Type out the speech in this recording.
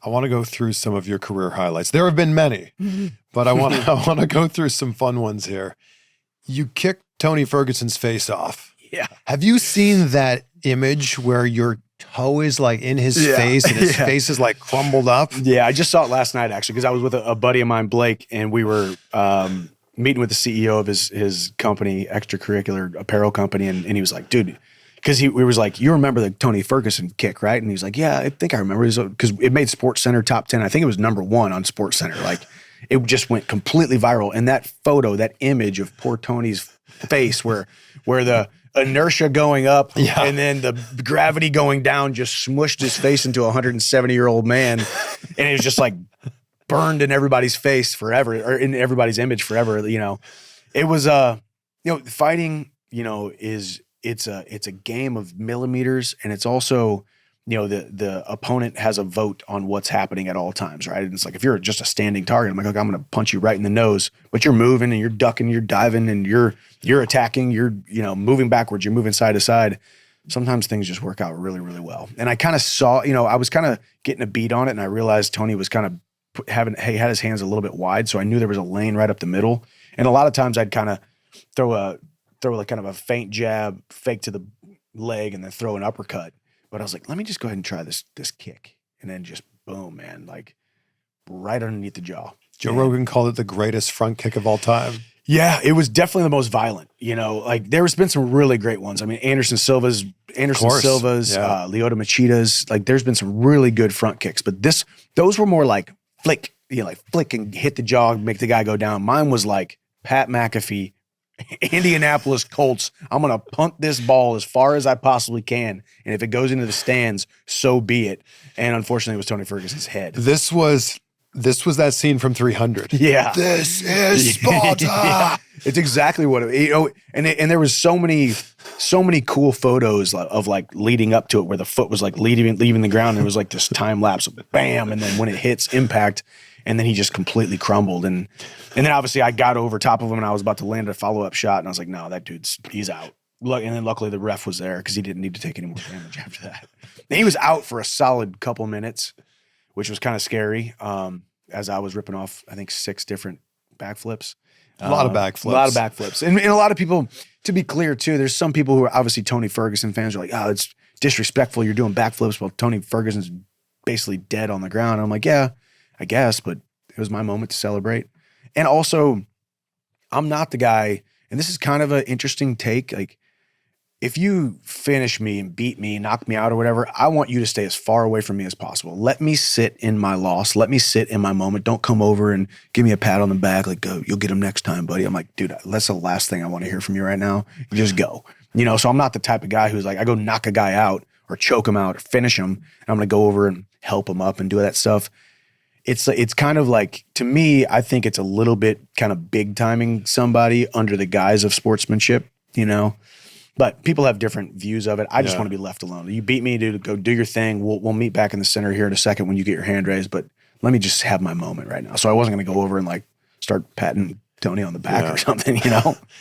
I want to go through some of your career highlights. There have been many, but I want to go through some fun ones here. You kicked Tony Ferguson's face off. Yeah. Have you seen that image where your toe is like in his face and his face is like crumbled up? Yeah, I just saw it last night actually because I was with a buddy of mine, Blake, and we were meeting with the CEO of his company, extracurricular apparel company, and he was like, dude, because we was like, you remember the Tony Ferguson kick, right? And he's like, yeah, I think I remember. Because it made SportsCenter top 10. I think it was #1 on SportsCenter. Like, it just went completely viral. And that photo, that image of poor Tony's face, where the inertia going up and then the gravity going down just smushed his face into a 170-year-old man, and it was just like burned in everybody's face forever, or in everybody's image forever. You know, it was fighting. You know, it's a game of millimeters, and it's also, you know, the opponent has a vote on what's happening at all times, right? And it's like, if you're just a standing target, I'm like, okay, I'm going to punch you right in the nose, but you're moving and you're ducking, you're diving, and you're attacking, you're, you know, moving backwards, you're moving side to side. Sometimes things just work out really, really well. And I kind of saw, you know, I was kind of getting a beat on it, and I realized Tony was kind of had his hands a little bit wide, so I knew there was a lane right up the middle. And a lot of times I'd kind of throw like kind of a feint jab, fake to the leg, and then throw an uppercut. But I was like, let me just go ahead and try this kick. And then just boom, man, like right underneath the jaw. Joe Rogan called it the greatest front kick of all time. Yeah, it was definitely the most violent. You know, like there's been some really great ones. I mean, Anderson Silva's, Lyoto Machida's, like there's been some really good front kicks. But those were more like flick, you know, like flick and hit the jaw, make the guy go down. Mine was like Pat McAfee, Indianapolis Colts. I'm going to punt this ball as far as I possibly can. And if it goes into the stands, so be it. And unfortunately, it was Tony Ferguson's head. This was that scene from 300. Yeah. This is Sparta. Yeah. It's exactly what it, you know, and there was so many cool photos of like leading up to it where the foot was like leaving the ground, and it was like this time lapse of bam, and then when it hits impact, and then he just completely crumbled. And then obviously I got over top of him, and I was about to land a follow-up shot, and I was like, no, that he's out. And then luckily the ref was there because he didn't need to take any more damage after that. And he was out for a solid couple minutes, which was kind of scary, as I was ripping off, I think, 6 different backflips. A lot of backflips. And a lot of people, to be clear too, there's some people who are obviously Tony Ferguson fans are like, oh, it's disrespectful. You're doing backflips while Tony Ferguson's basically dead on the ground. And I'm like, yeah, I guess, but it was my moment to celebrate. And also, I'm not the guy, and this is kind of an interesting take, like, if you finish me and beat me, knock me out or whatever, I want you to stay as far away from me as possible. Let me sit in my loss. Let me sit in my moment. Don't come over and give me a pat on the back like, go, you'll get him next time, buddy. I'm like, dude, that's the last thing I want to hear from you right now. You just go. You know, so I'm not the type of guy who's like, I go knock a guy out or choke him out or finish him, and I'm going to go over and help him up and do that stuff. It's kind of like, to me, I think it's a little bit kind of big timing somebody under the guise of sportsmanship, you know? But people have different views of it. I just want to be left alone. You beat me, dude, go do your thing. We'll meet back in the center here in a second when you get your hand raised, but let me just have my moment right now. So I wasn't going to go over and like start patting Tony on the back or something, you know?